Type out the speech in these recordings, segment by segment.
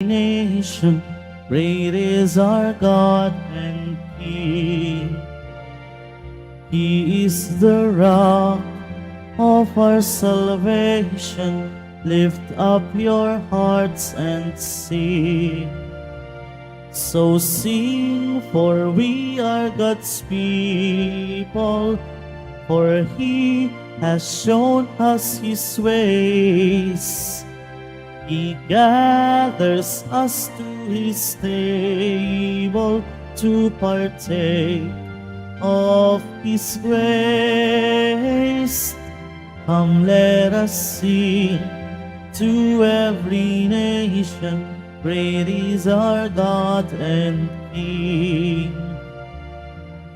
nation, great is our God and King. He is the rock of our salvation. Lift up your hearts and sing. So sing, for we are God's people, for He has shown us His ways. He gathers us to His table to partake of His grace. Come, let us sing to every nation, great is our God and King.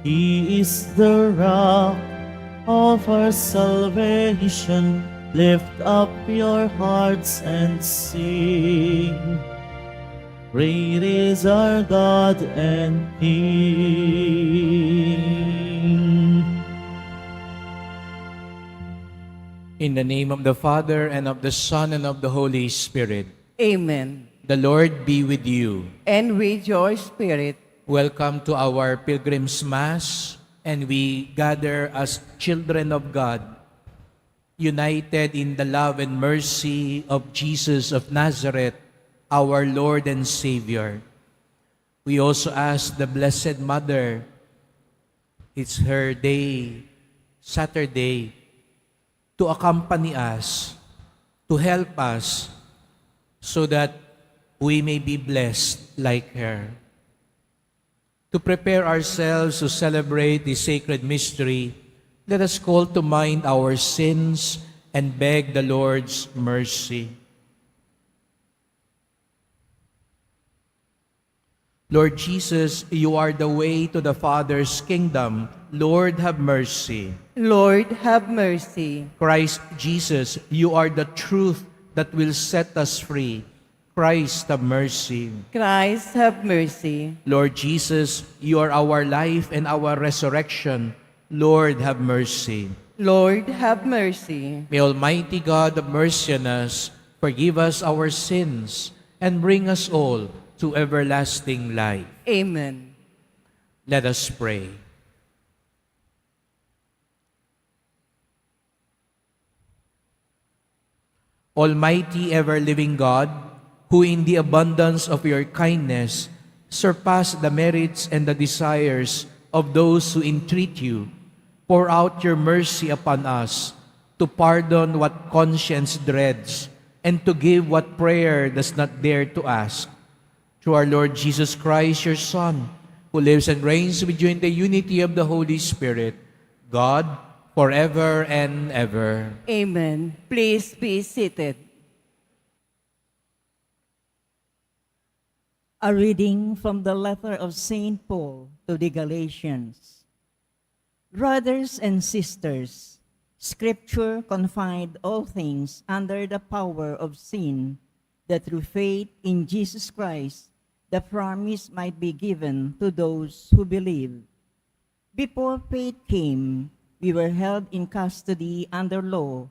He is the rock of our salvation. Lift up your hearts and sing. Great is our God and King. In the name of the Father, and of the Son, and of the Holy Spirit. Amen. The Lord be with you. And with your spirit, Welcome to our Pilgrim's Mass, and we gather as children of God, united in the love and mercy of Jesus of Nazareth, our Lord and Savior. We also ask the Blessed Mother, it's her day, Saturday, to accompany us, to help us, so that we may be blessed like her. To prepare ourselves to celebrate the sacred mystery, let us call to mind our sins and beg the Lord's mercy. Lord Jesus, you are the way to the Father's kingdom. Lord, have mercy. Lord, have mercy. Christ Jesus, you are the truth that will set us free. Christ, have mercy. Christ, have mercy. Lord Jesus, you are our life and our resurrection. Lord, have mercy. Lord, have mercy. May Almighty God have mercy on us, forgive us our sins, and bring us all to everlasting life. Amen. Let us pray. Almighty ever-living God, who in the abundance of your kindness surpass the merits and the desires of those who entreat you, pour out your mercy upon us to pardon what conscience dreads and to give what prayer does not dare to ask. Through our Lord Jesus Christ, your Son, who lives and reigns with you in the unity of the Holy Spirit, God, forever and ever. Amen. Please be seated. A reading from the letter of St. Paul to the Galatians. Brothers and sisters, Scripture confined all things under the power of sin, that through faith in Jesus Christ, the promise might be given to those who believe. Before faith came, we were held in custody under law.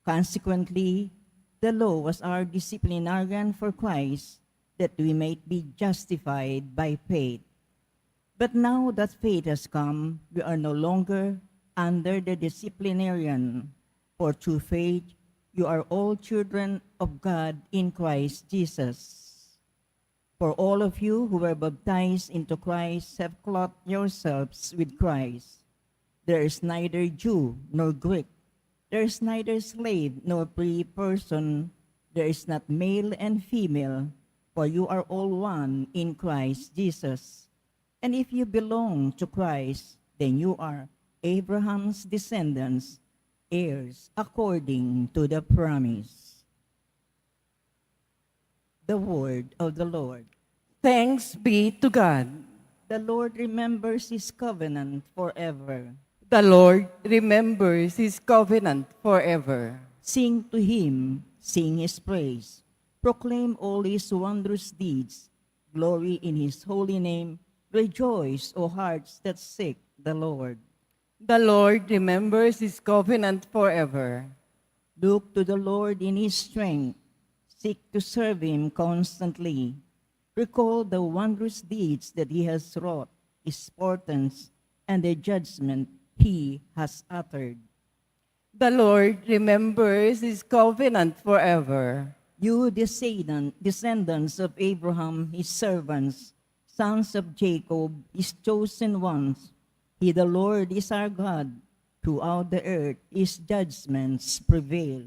Consequently, the law was our disciplinarian for Christ, that we might be justified by faith. But now that faith has come, we are no longer under the disciplinarian, for through faith you are all children of God in Christ Jesus. For all of you who were baptized into Christ have clothed yourselves with Christ. There is neither Jew nor Greek. There is neither slave nor free person. There is not male and female, for you are all one in Christ Jesus. And if you belong to Christ, then you are Abraham's descendants, heirs according to the promise. The word of the Lord. Thanks be to God. The Lord remembers his covenant forever. The Lord remembers his covenant forever. Sing to him, sing his praise. Proclaim all his wondrous deeds. Glory in his holy name. Rejoice, O hearts that seek the Lord. The Lord remembers his covenant forever. Look to the Lord in his strength. seek to serve him constantly. Recall the wondrous deeds that he has wrought, his portents, and the judgment he has uttered. The Lord remembers his covenant forever. You descendants of Abraham, his servants, sons of Jacob, his chosen ones, he the Lord is our God. Throughout the earth his judgments prevail.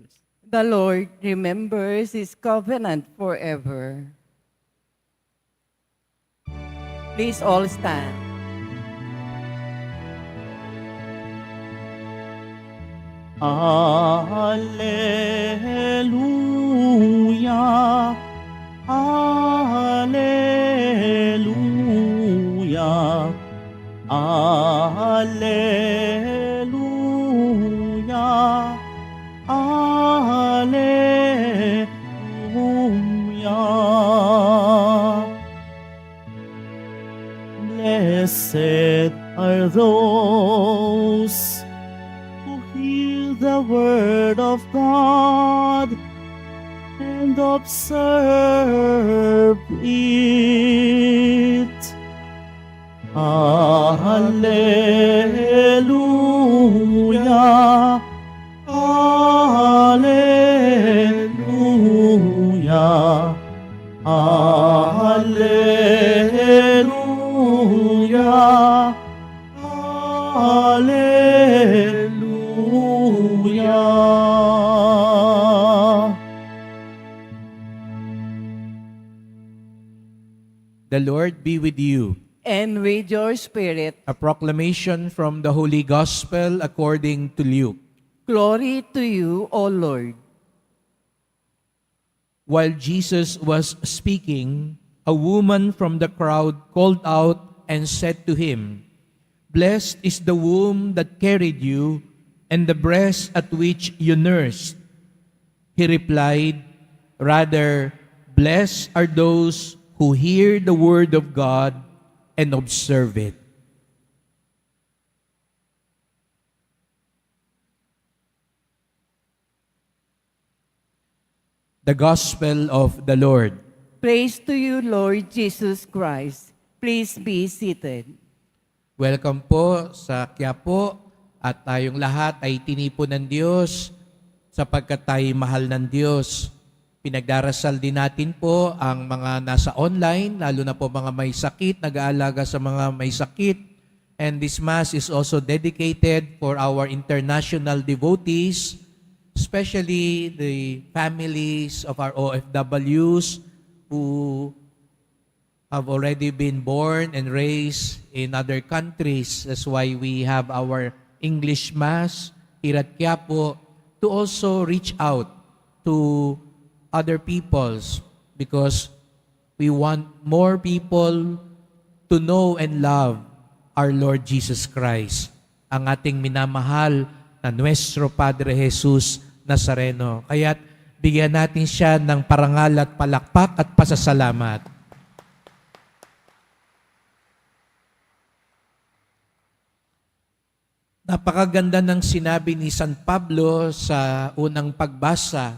The Lord remembers his covenant forever. Please all stand. Alleluia, Alleluia, Alleluia, Alleluia. Blessed are those who hear the word of God and observe it. Alleluia, Alleluia, Alleluia, Alleluia. The Lord be with you. And with your spirit, A proclamation from the Holy Gospel according to Luke. glory to you, O Lord. While Jesus was speaking, a woman from the crowd called out and said to him, "Blessed is the womb that carried you and the breast at which you nursed." He replied, "Rather, blessed are those who hear the word of God and observe it." The Gospel of the Lord. Praise to you, Lord Jesus Christ. Please be seated. Welcome po sa Quiapo at tayong lahat ay tinipon ng Diyos sapagkat tayo mahal ng Diyos. Pinagdarasal din natin po ang mga nasa online, lalo na po mga may sakit, nag-aalaga sa mga may sakit. And this Mass is also dedicated for our international devotees, especially the families of our OFWs who have already been born and raised in other countries. That's why we have our English Mass here at Quiapo to also reach out to other peoples because we want more people to know and love our Lord Jesus Christ, ang ating minamahal na Nuestro Padre Jesus Nazareno. Kaya't bigyan natin siya ng parangal at palakpak at pasasalamat. Napakaganda ng sinabi ni San Pablo sa unang pagbasa,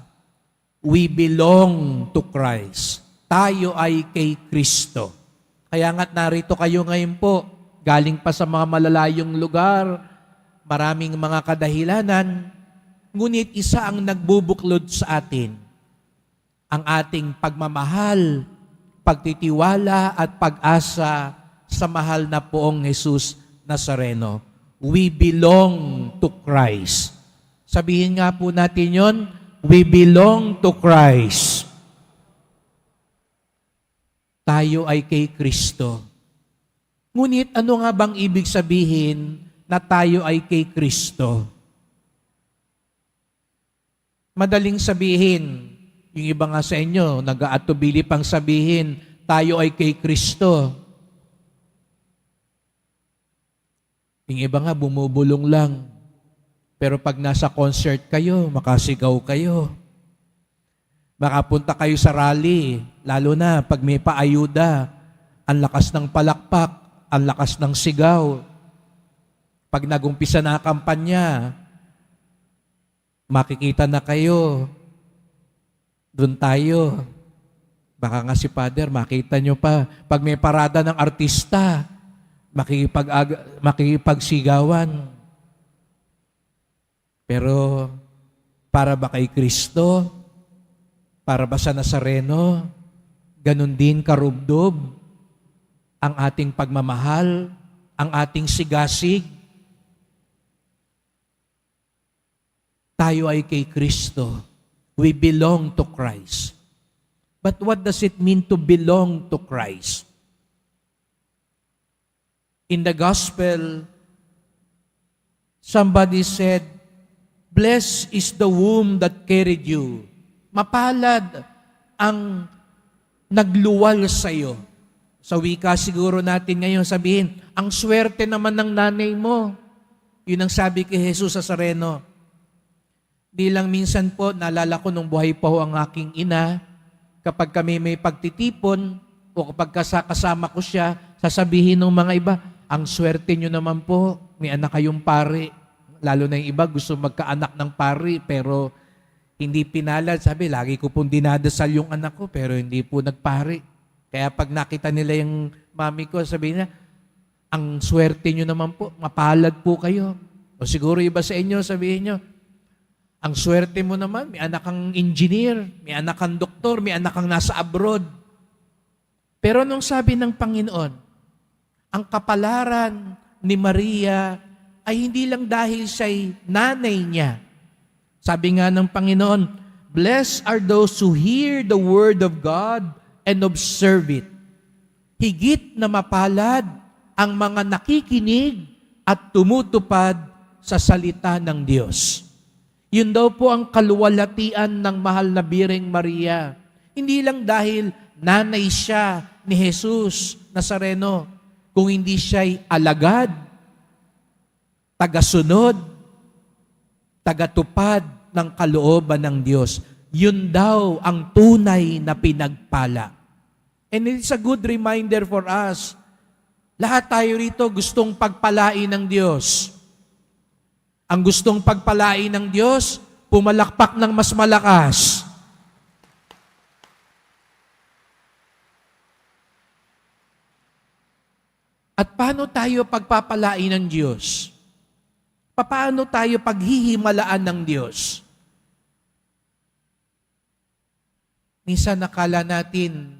we belong to Christ. Tayo ay kay Kristo. Kaya nga't narito kayo ngayon po, galing pa sa mga malalayong lugar, maraming mga kadahilanan, ngunit isa ang nagbubuklod sa atin, ang ating pagmamahal, pagtitiwala at pag-asa sa mahal na poong Jesus Nazareno. We belong to Christ. Sabihin nga po natin yon, we belong to Christ. Tayo ay kay Kristo. Ngunit ano nga bang ibig sabihin na tayo ay kay Kristo? Madaling sabihin, yung iba nga sa inyo, nag-aatubili pang sabihin, tayo ay kay Kristo. Yung iba nga, bumubulong lang. Pero pag nasa concert kayo, makasigaw kayo. Makapunta kayo sa rally, lalo na pag may paayuda, ang lakas ng palakpak, ang lakas ng sigaw. Pag nagumpisa na ang kampanya, makikita na kayo Doon tayo. Baka nga si Father, makita nyo pa, pag may parada ng artista, makikipagsigawan. Pero para ba kay Kristo? Para ba sa Nazareno? Ganon din karubdob ang ating pagmamahal, ang ating sigasig. Tayo ay kay Kristo. We belong to Christ. But what does it mean to belong to Christ? In the gospel, somebody said, "Blessed is the womb that carried you." Mapalad ang nagluwal sa iyo. Sa wika siguro natin ngayon sabihin, ang swerte naman ng nanay mo. Yun ang sabi kay Jesus sa Nazareno. Di lang minsan po, naalala ko nung buhay pa ho ang aking ina, kapag kami may pagtitipon o kapag kasama ko siya, sasabihin ng mga iba, ang swerte nyo naman po, may anak kayong pari. Lalo na yung iba, gusto magkaanak ng pari, pero hindi pinalad. Sabi, lagi ko pong dinadasal yung anak ko, pero hindi po nagpari. Kaya pag nakita nila yung mami ko, sabihin niya, ang swerte nyo naman po, mapalad po kayo. O siguro iba sa inyo, sabihin nyo, ang swerte mo naman, may anak kang engineer, may anak kang doktor, may anak kang nasa abroad. Pero nung sabi ng Panginoon, ang kapalaran ni Maria ay hindi lang dahil siya'y nanay niya. Sabi nga ng Panginoon, "Blessed are those who hear the word of God and observe it." Higit na mapalad ang mga nakikinig at tumutupad sa salita ng Diyos. Yun daw po ang kaluwalhatian ng mahal na Birheng Maria. Hindi lang dahil nanay siya ni Jesus Nazareno, kung hindi siya'y alagad, tagasunod, tagatupad ng kalooban ng Diyos. Yun daw ang tunay na pinagpala. And it's a good reminder for us. Lahat tayo rito gustong pagpalain ng Diyos. Ang gustong pagpalain ng Diyos, pumalakpak ng mas malakas. At paano tayo pagpapalain ng Diyos? Paano tayo paghihimalaan ng Diyos? Minsan nakala natin,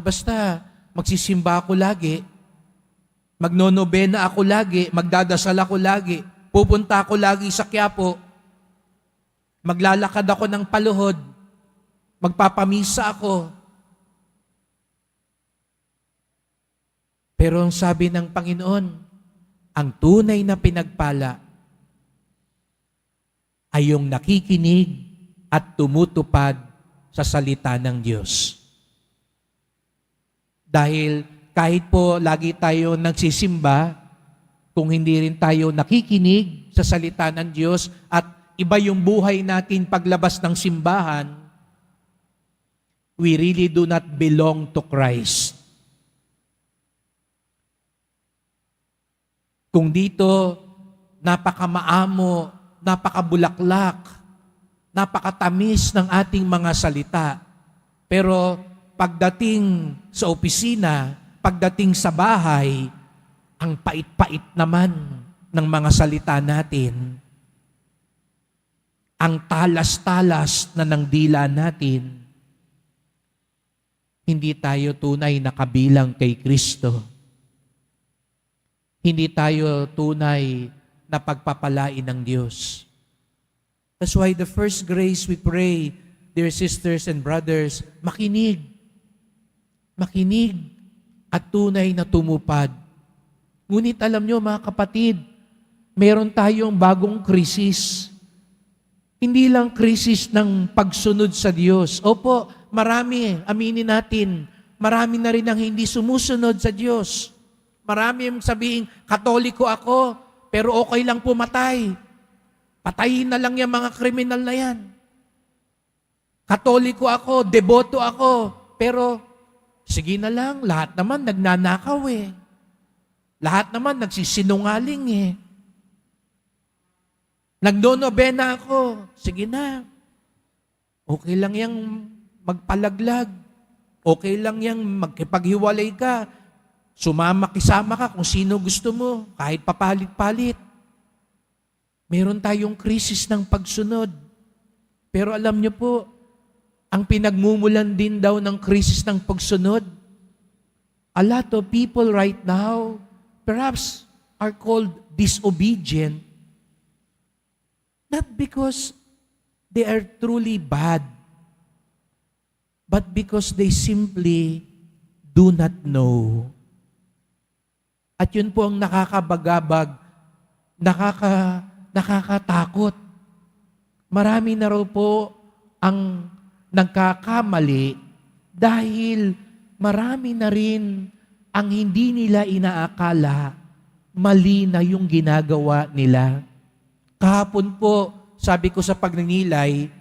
basta magsisimba ako lagi, magnonobena ako lagi, magdadasal ako lagi, pupunta ako lagi sa Quiapo, maglalakad ako ng paluhod, magpapamisa ako. Pero ang sabi ng Panginoon, ang tunay na pinagpala ay yung nakikinig at tumutupad sa salita ng Diyos. Dahil kahit po lagi tayo nagsisimba, kung hindi rin tayo nakikinig sa salita ng Diyos at iba yung buhay natin paglabas ng simbahan, we really do not belong to Christ. Kung dito, napakamaamo, napakabulaklak, napakatamis ng ating mga salita, pero pagdating sa opisina, pagdating sa bahay, ang pait-pait naman ng mga salita natin. Ang talas-talas na ng dila natin. Hindi tayo tunay na kabilang kay Kristo. Hindi tayo tunay na pagpapalain ng Diyos. That's why the first grace we pray, dear sisters and brothers, makinig. Makinig at tunay na tumupad. Ngunit alam nyo mga kapatid, meron tayong bagong krisis. Hindi lang krisis ng pagsunod sa Diyos. Opo, marami, aminin natin, marami na rin ang hindi sumusunod sa Diyos. Marami ang sabihin, Katoliko ako, pero okay lang pumatay. Patayin na lang yung mga kriminal na yan. Katoliko ako, deboto ako, pero sige na lang, lahat naman nagnanakaw eh. Lahat naman nagsisinungaling eh. Nagdonobena ako. Sige na. Okay lang yang magpalaglag. Okay lang yang magkipaghiwalay ka. Kisama ka kung sino gusto mo, kahit papalit-palit. Meron tayong krisis ng pagsunod. Pero alam niyo po, ang pinagmumulan din daw ng krisis ng pagsunod, a lot of people right now, perhaps, are called disobedient, not because they are truly bad, but because they simply do not know. At yun po ang nakakabagabag, nakakatakot. Marami na raw po ang nagkakamali dahil marami na rin ang hindi nila inaakala mali na yung ginagawa nila. Kahapon po, sabi ko sa pagninilay,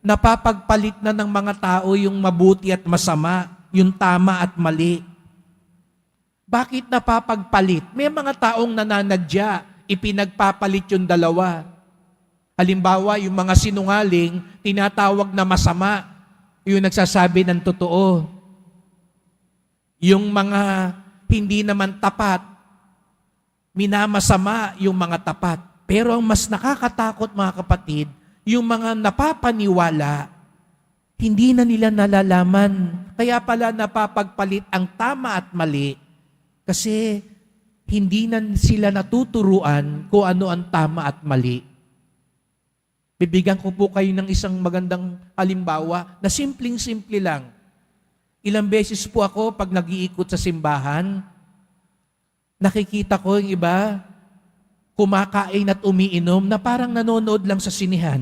napapagpalit na ng mga tao yung mabuti at masama, yung tama at mali. Bakit napapagpalit? May mga taong nananadya, ipinagpapalit yung dalawa. Halimbawa, yung mga sinungaling, tinatawag na masama, yung nagsasabi ng totoo. Yung mga hindi naman tapat, minamasama yung mga tapat. Pero ang mas nakakatakot, mga kapatid, yung mga napapaniwala, hindi na nila nalalaman. Kaya pala napapagpalit ang tama at mali kasi hindi na sila natuturuan kung ano ang tama at mali. Bibigyan ko po kayo ng isang magandang halimbawa na simpleng-simple lang. Ilang beses po ako pag nag-iikot sa simbahan, nakikita ko yung iba, kumakain at umiinom na parang nanonood lang sa sinihan.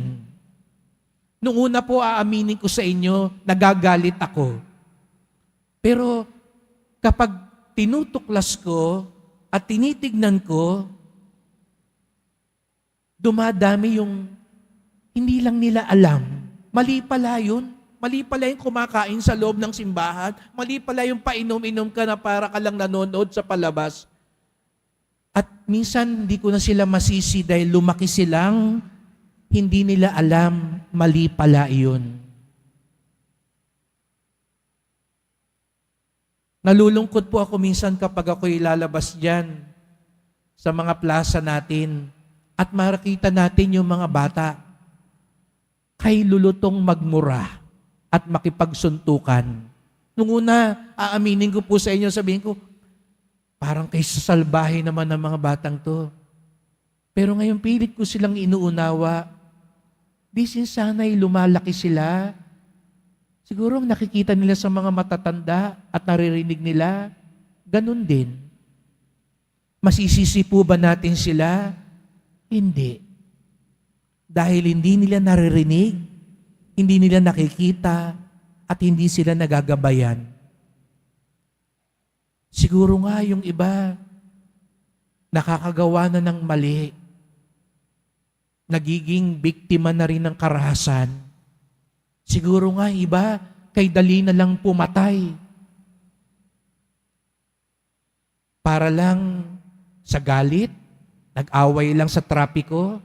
Nung una po, aaminin ko sa inyo, nagagalit ako. Pero kapag tinutuklas ko at tinitignan ko, dumadami yung hindi lang nila alam. Mali pala yun. Mali pala yung kumakain sa loob ng simbahan. Mali pala yung painom-inom ka na para ka lang nanonood sa palabas. At minsan hindi ko na sila masisi dahil lumaki silang hindi nila alam, mali pala iyon. Nalulungkot po ako minsan kapag ako ilalabas dyan sa mga plaza natin at makikita natin yung mga bata kay lulutong magmura at makipagsuntukan. Nung una, aaminin ko po sa inyo, sabihin ko, parang kay sasalbahe naman ng mga batang to. Pero ngayon pilit ko silang inuunawa. Di sana'y lumalaki sila. Siguro nakikita nila sa mga matatanda at naririnig nila, ganun din. Masisisi po ba natin sila? Hindi. Dahil hindi nila naririnig, hindi nila nakikita, at hindi sila nagagabayan. Siguro nga yung iba, nakakagawa na ng mali, nagiging biktima na rin ng karahasan. Siguro nga iba, kay dali na lang pumatay. Para lang sa galit, nag-away lang sa trapiko,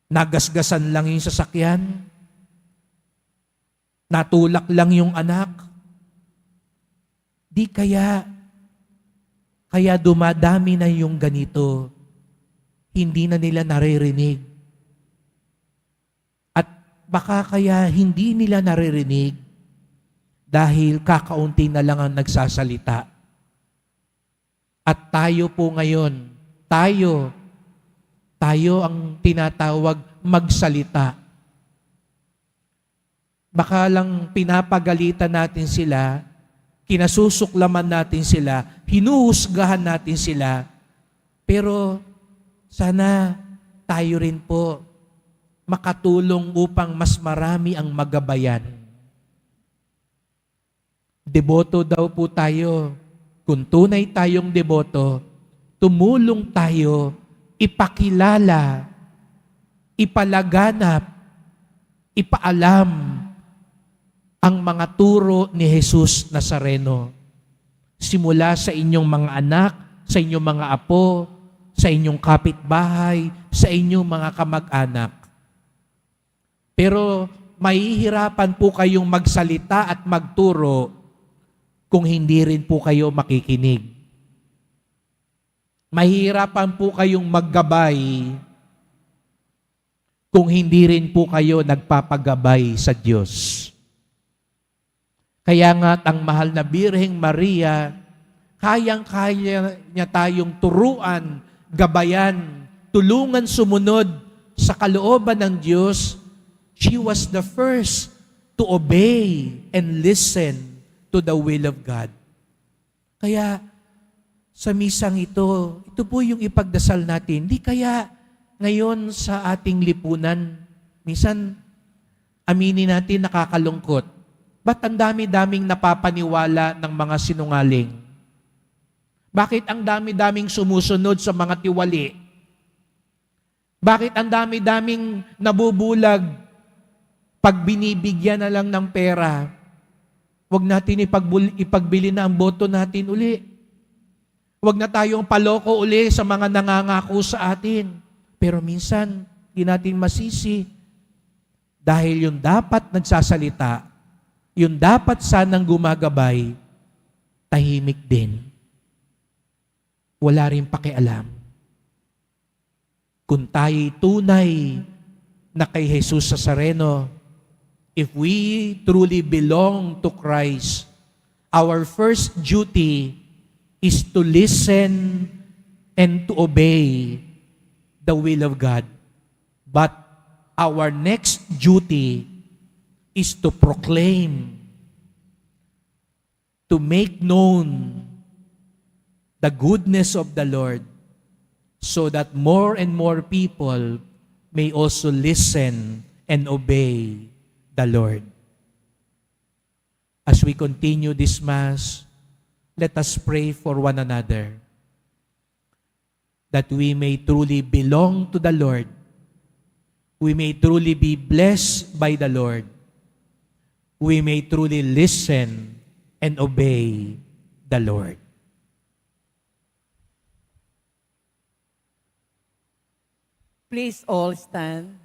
nagasgasan lang yung sasakyan, natulak lang yung anak. Di kaya dumadami na yung ganito, hindi na nila naririnig. At baka kaya hindi nila naririnig dahil kakaunti na lang ang nagsasalita. At tayo po ngayon, tayo ang tinatawag magsalita. Baka lang pinapagalitan natin sila, kinasusuklaman natin sila, hinuhusgahan natin sila, pero sana tayo rin po makatulong upang mas marami ang magabayan. Deboto daw po tayo. Kung tunay tayong deboto, tumulong tayo, ipakilala, ipalaganap, ipaalam ang mga turo ni Jesus Nazareno. Simula sa inyong mga anak, sa inyong mga apo, sa inyong kapitbahay, sa inyong mga kamag-anak. Pero mahihirapan po kayong magsalita at magturo kung hindi rin po kayo makikinig. Mahihirapan po kayong maggabay kung hindi rin po kayo nagpapagabay sa Diyos. Kaya nga ang mahal na Birheng Maria, kayang-kaya niya tayong turuan, gabayan, tulungan sumunod sa kalooban ng Diyos. She was the first to obey and listen to the will of God. Kaya sa misang ito po yung ipagdasal natin. Di kaya ngayon sa ating lipunan, minsan aminin natin nakakalungkot. Ba't ang dami-daming napapaniwala ng mga sinungaling? Bakit ang dami-daming sumusunod sa mga tiwali? Bakit ang dami-daming nabubulag pag binibigyan na lang ng pera? Huwag natin ipagbili na ang boto natin uli. Huwag na tayong paloko uli sa mga nangangako sa atin. Pero minsan, hindi natin masisi. Dahil yung dapat nagsasalita, yung dapat sanang gumagabay, tahimik din. Wala rin pakialam. Kung tayo'y tunay na kay Jesus Nazareno, if we truly belong to Christ, our first duty is to listen and to obey the will of God. But our next duty is to proclaim, to make known the goodness of the Lord so that more and more people may also listen and obey the Lord. As we continue this Mass, let us pray for one another that we may truly belong to the Lord. We may truly be blessed by the Lord. We may truly listen and obey the Lord. Please all stand.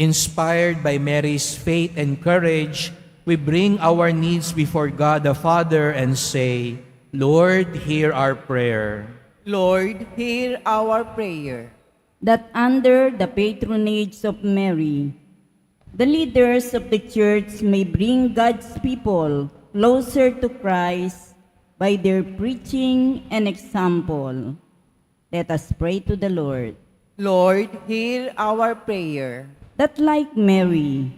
Inspired by Mary's faith and courage, we bring our needs before God the Father and say, Lord, hear our prayer. Lord, hear our prayer. That under the patronage of Mary, the leaders of the Church may bring God's people closer to Christ by their preaching and example. Let us pray to the Lord. Lord, hear our prayer. That like Mary,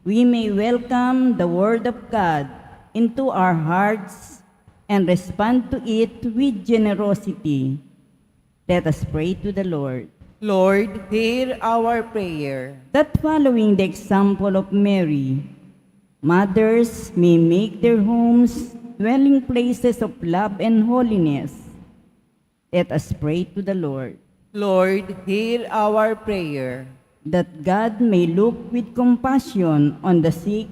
we may welcome the Word of God into our hearts and respond to it with generosity. Let us pray to the Lord. Lord, hear our prayer. That following the example of Mary, mothers may make their homes dwelling places of love and holiness. Let us pray to the Lord. Lord, hear our prayer. That God may look with compassion on the sick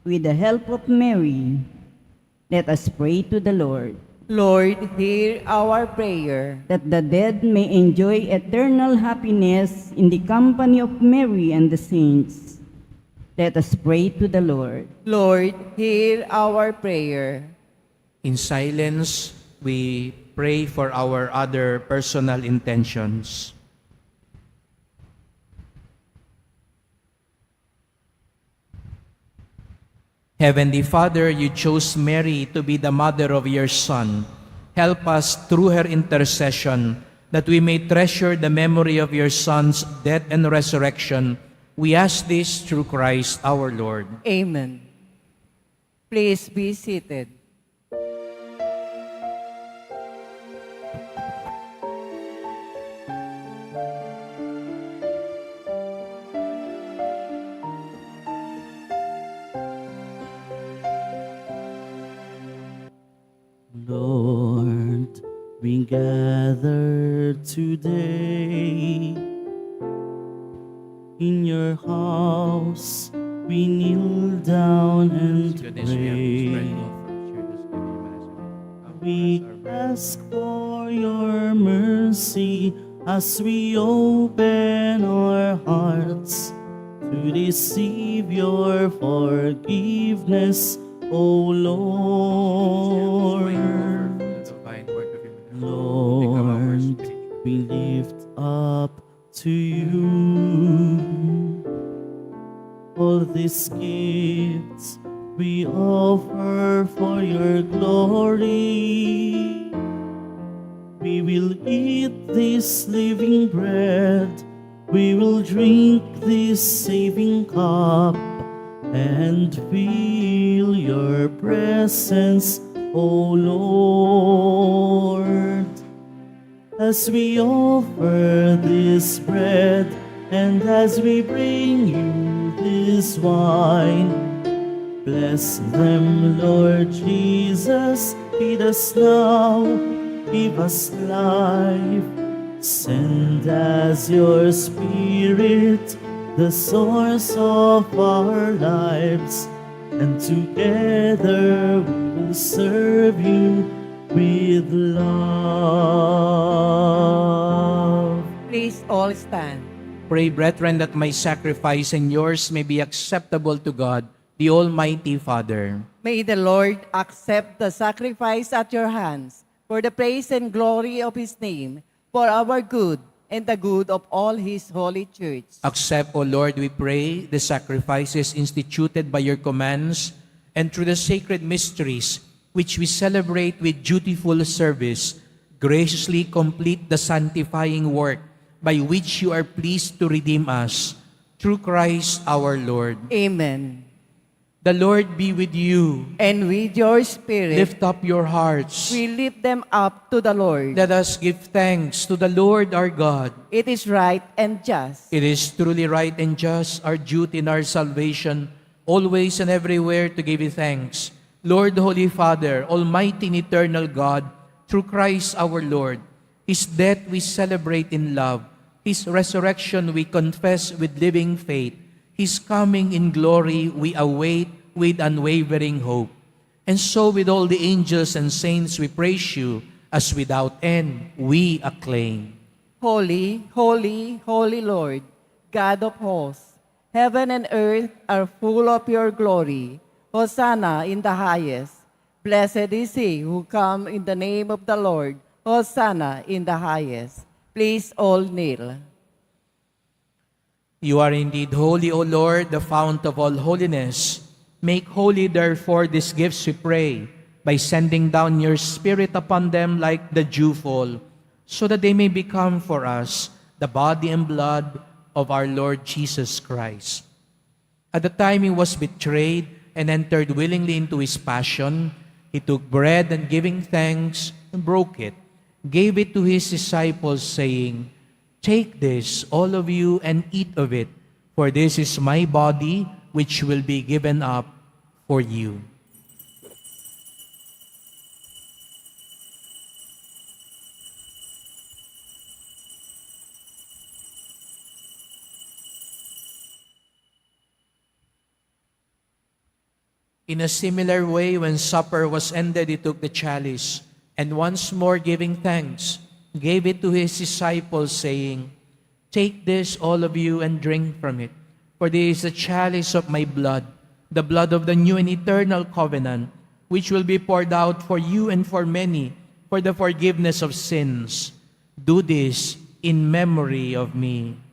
with the help of Mary. Let us pray to the Lord. Lord, hear our prayer. That the dead may enjoy eternal happiness in the company of Mary and the saints. Let us pray to the Lord. Lord, hear our prayer. In silence, we pray for our other personal intentions. Heavenly Father, you chose Mary to be the mother of your Son. Help us through her intercession that we may treasure the memory of your Son's death and resurrection. We ask this through Christ our Lord. Amen. Please be seated. Lord, we gather today in your house. We kneel down and pray. We We ask for your mercy as we open our hearts to receive your forgiveness, O Lord. Lord, we lift up to you all these gifts we offer for your glory. We will eat this living bread, we will drink this saving cup, and feel your presence, O Lord. As we offer this bread and as we bring you this wine, bless them, Lord Jesus, feed us now, give us life. Send as your Spirit the source of our lives, and together we will serve you with love. Please all stand. Pray, brethren, that my sacrifice and yours may be acceptable to God, the Almighty Father. May the Lord accept the sacrifice at your hands for the praise and glory of his name, for our good and the good of all his holy church. Accept, O Lord, we pray, the sacrifices instituted by your commands, and through the sacred mysteries which we celebrate with dutiful service, graciously complete the sanctifying work by which you are pleased to redeem us, through Christ our Lord. Amen. The Lord be with you. And with your spirit, Lift up your hearts. we lift them up to the Lord. Let us give thanks to the Lord our God. It is right and just. It is truly right and just, our duty and our salvation, always and everywhere to give you thanks. Lord, Holy Father, Almighty and eternal God, through Christ our Lord, His death we celebrate in love, His resurrection we confess with living faith, His coming in glory we await with unwavering hope. And so with all the angels and saints we praise you, as without end we acclaim. Holy, holy, holy Lord, God of hosts, heaven and earth are full of your glory. Hosanna in the highest. Blessed is he who comes in the name of the Lord. Hosanna in the highest. Please all kneel. You are indeed holy, O Lord, the fount of all holiness. Make holy, therefore, these gifts, we pray, by sending down your Spirit upon them like the dewfall, so that they may become for us the body and blood of our Lord Jesus Christ. At the time he was betrayed and entered willingly into his passion, he took bread and giving thanks, and broke it, gave it to his disciples, saying, "Take this, all of you, and eat of it, for this is my body, which will be given up for you." In a similar way, when supper was ended, he took the chalice, and once more giving thanks, gave it to his disciples, saying, "Take this, all of you, and drink from it, for this is the chalice of my blood, the blood of the new and eternal covenant, which will be poured out for you and for many, for the forgiveness of sins. Do this in memory of me."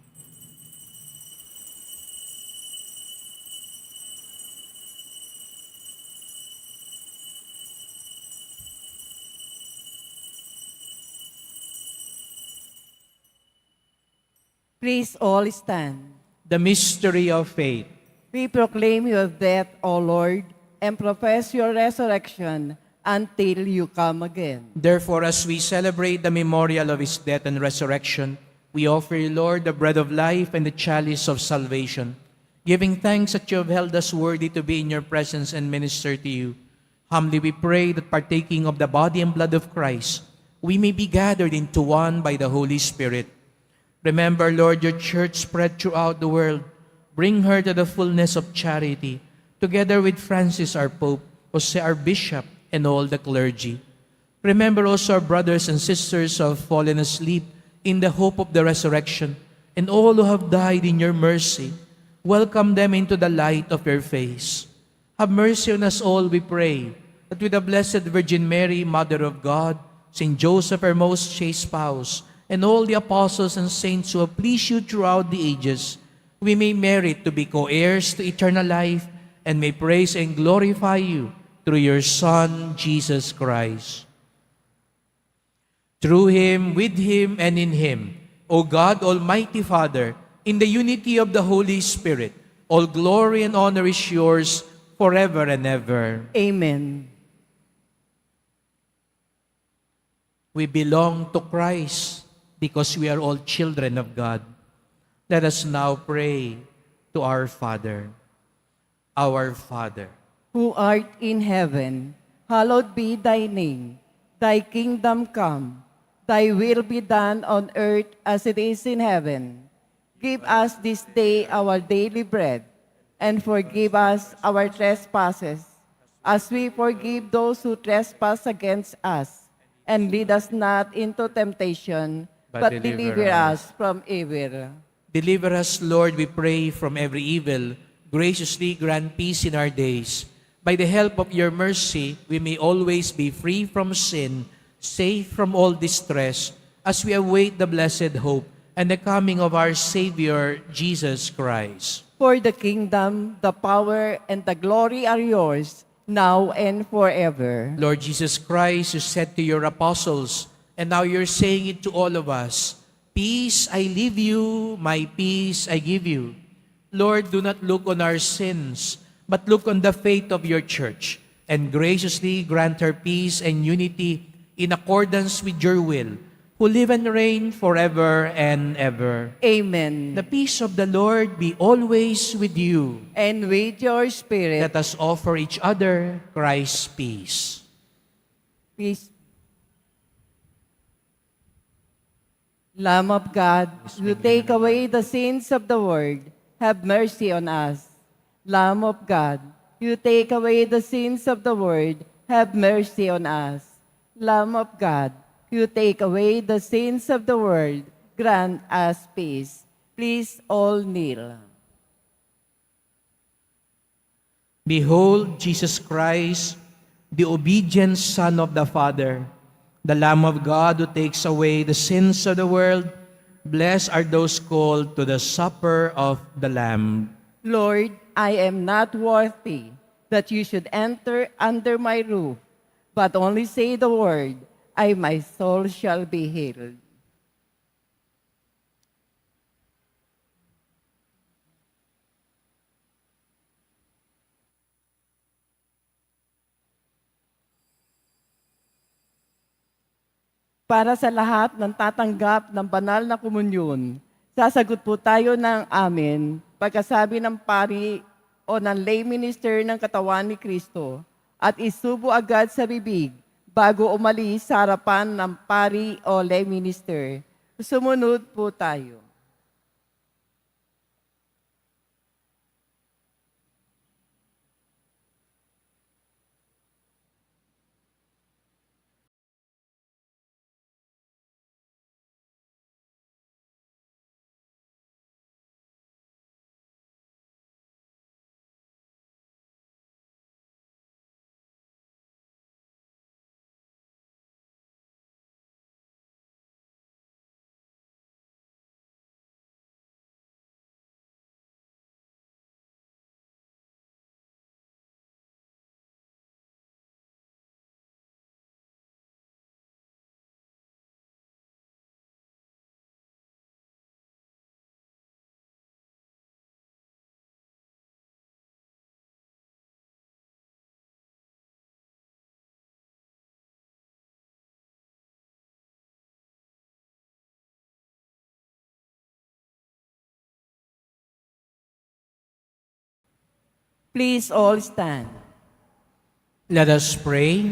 Please all stand. The mystery of faith. We proclaim your death, O Lord, and profess your resurrection until you come again. Therefore, as we celebrate the memorial of his death and resurrection, we offer you, Lord, the bread of life and the chalice of salvation, giving thanks that you have held us worthy to be in your presence and minister to you. Humbly we pray that partaking of the body and blood of Christ, we may be gathered into one by the Holy Spirit. Remember, Lord, your church spread throughout the world. Bring her to the fullness of charity, together with Francis our Pope, Jose our Bishop, and all the clergy. Remember also our brothers and sisters who have fallen asleep in the hope of the resurrection, and all who have died in your mercy. Welcome them into the light of your face. Have mercy on us all, we pray, that with the Blessed Virgin Mary, Mother of God, Saint Joseph, our most chaste spouse, and all the apostles and saints who have pleased you throughout the ages, we may merit to be co-heirs to eternal life and may praise and glorify you through your Son, Jesus Christ. Through him, with him, and in him, O God, Almighty Father, in the unity of the Holy Spirit, all glory and honor is yours forever and ever. Amen. We belong to Christ because we are all children of God. Let us now pray to our Father. Our Father, Who art in heaven, hallowed be thy name. Thy kingdom come. Thy will be done on earth as it is in heaven. Give us this day our daily bread, and forgive us our trespasses, as we forgive those who trespass against us. And lead us not into temptation, but deliver us from evil. deliver us, Lord, we pray, from every evil. Graciously grant peace in our days. By the help of your mercy, we may always be free from sin, safe from all distress, as we await the blessed hope and the coming of our Savior, Jesus Christ. For the kingdom, the power, and the glory are yours, now and forever. Lord Jesus Christ, you said to your apostles, and now you're saying it to all of us, peace I leave you, my peace I give you. Lord, do not look on our sins, but look on the faith of your church, and graciously grant her peace and unity in accordance with your will, who live and reign forever and ever. Amen. The peace of the Lord be always with you. And with your spirit, Let us offer each other Christ's peace. peace. Lamb of God, you take away the sins of the world, have mercy on us. Lamb of God, you take away the sins of the world, have mercy on us. Lamb of God, you take away the sins of the world, grant us peace. Please all kneel. Behold Jesus Christ, the obedient Son of the Father, the Lamb of God who takes away the sins of the world. Blessed are those called to the supper of the Lamb. Lord, I am not worthy that you should enter under my roof, but only say the word, my soul shall be healed. Para sa lahat ng tatanggap ng banal na komunyon, sasagot po tayo ng amen pagkasabi ng pari o ng lay minister ng katawan ni Kristo at isubo agad sa bibig bago umalis sa harapan ng pari o lay minister. Sumunod po tayo. Please all stand. Let us pray.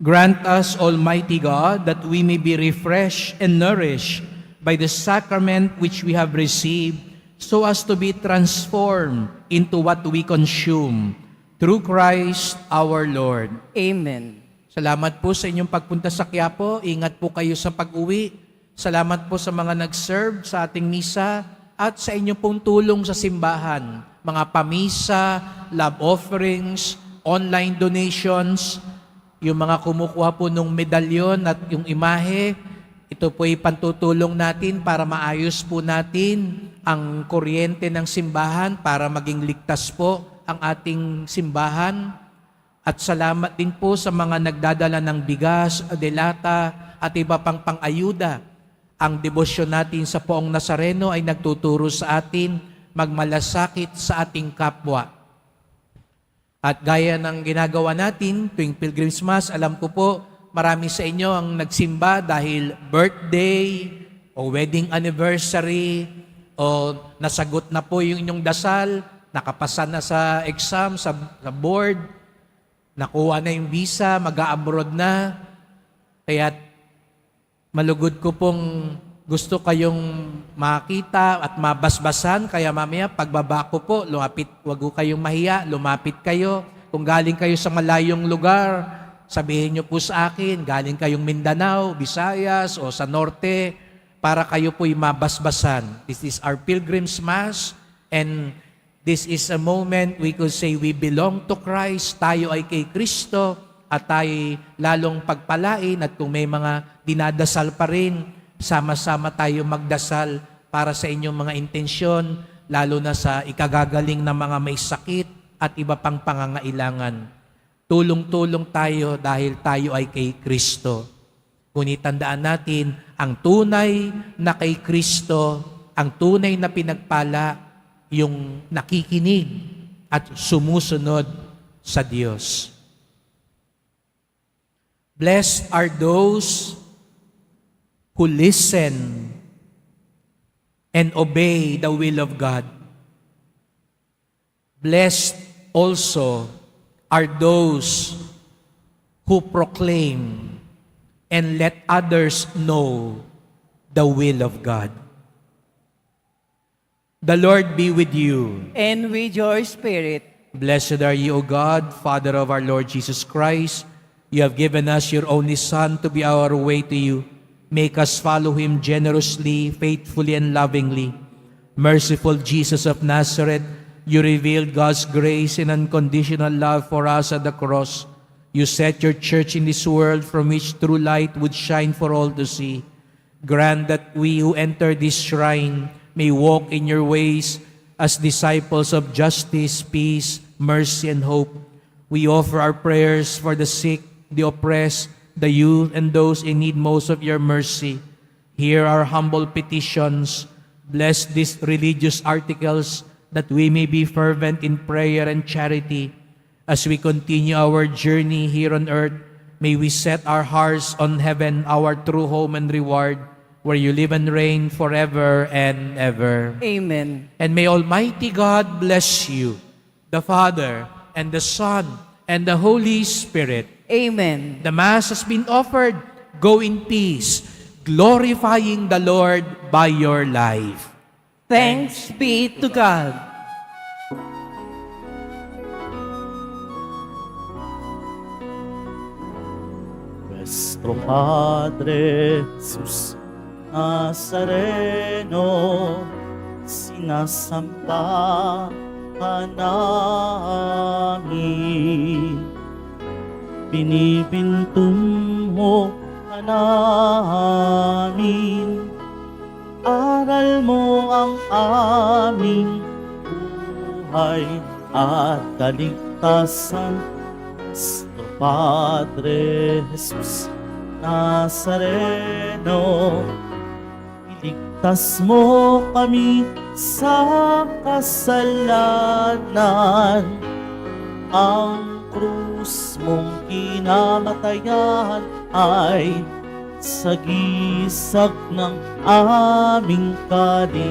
Grant us, Almighty God, that we may be refreshed and nourished by the sacrament which we have received, so as to be transformed into what we consume. Through Christ our Lord. Amen. Salamat po sa inyong pagpunta sa Quiapo. Ingat po kayo sa pag-uwi. Salamat po sa mga nag-serve sa ating misa at sa inyong pong tulong sa simbahan. Mga pamisa, love offerings, online donations, yung mga kumukuha po ng medalyon at yung imahe, ito po ay pantutulong natin para maayos po natin ang kuryente ng simbahan para maging ligtas po ang ating simbahan. At salamat din po sa mga nagdadala ng bigas, delata at iba pang pang-ayuda. Ang debosyon natin sa Poong Nazareno ay nagtuturo sa atin magmalasakit sa ating kapwa. At gaya ng ginagawa natin tuwing Pilgrim's Mass, alam ko po marami sa inyo ang nagsimba dahil birthday o wedding anniversary o nasagot na po yung inyong dasal, nakapasa na sa exam, sa board, nakuha na yung visa, mag-a-abroad na. Kaya malugod ko pong gusto kayong makita at mabasbasan. Kaya mamaya, pagbaba ko po, lumapit, wag ko kayong mahiya, lumapit kayo. Kung galing kayo sa malayong lugar, sabihin nyo po sa akin, galing kayong Mindanao, Visayas, o sa Norte, para kayo po'y mabasbasan. This is our Pilgrim's Mass, and this is a moment we could say we belong to Christ, tayo ay kay Kristo, at tayo lalong pagpalain, at kung may mga dinadasal pa rin, sama-sama tayo magdasal para sa inyong mga intensyon, lalo na sa ikagagaling ng mga may sakit at iba pang pangangailangan. Tulong-tulong tayo dahil tayo ay kay Kristo. Ngunit tandaan natin, ang tunay na kay Kristo, ang tunay na pinagpala, yung nakikinig at sumusunod sa Diyos. Blessed are those who listen and obey the will of God. Blessed also are those who proclaim and let others know the will of God. The Lord be with you. And with your spirit. Blessed are you, O God, Father of our Lord Jesus Christ. You have given us your only Son to be our way to you. Make us follow him generously, faithfully, and lovingly. Merciful Jesus of Nazareth, you revealed God's grace and unconditional love for us at the cross. You set your church in this world from which true light would shine for all to see. Grant that we who enter this shrine may walk in your ways as disciples of justice, peace, mercy, and hope. We offer our prayers for the sick, the oppressed, the youth, and those in need most of your mercy. Hear our humble petitions. Bless these religious articles that we may be fervent in prayer and charity. As we continue our journey here on earth, may we set our hearts on heaven, our true home and reward, where you live and reign forever and ever. Amen. And may Almighty God bless you, the Father, and the Son, and the Holy Spirit. Amen. The Mass has been offered. Go in peace, glorifying the Lord by your life. Thanks be to God. Nuestro Padre Jesus Nazareno, sinasamba ka namin. Binibintong mo ka namin. Aral mo ang aming buhay at kaligtasan. Nuestro Padre Jesus Nazareno, iligtas mo kami sa kasalanan. Ang krus mong kinamatayan ay sagisag ng aming kaligtasan.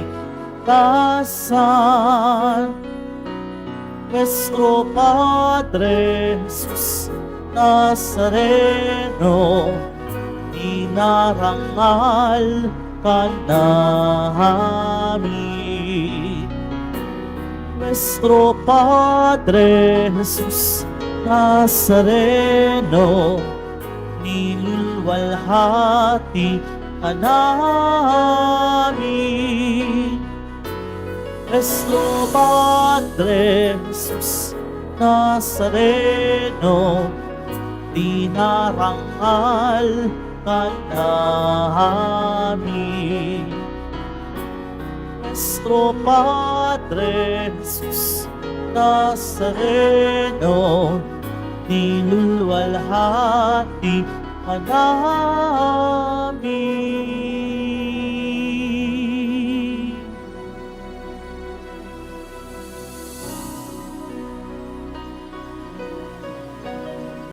Nuestro Padre Jesus Nazareno, dinarangal ka namin. Nuestro Padre Jesus Nazareno, nilulwalhati ka namin. Nuestro Padre Jesus Nazareno, dinarangal ka namin. Nuestro Padre Jesus Nazareno, nilulwalhati ka namin.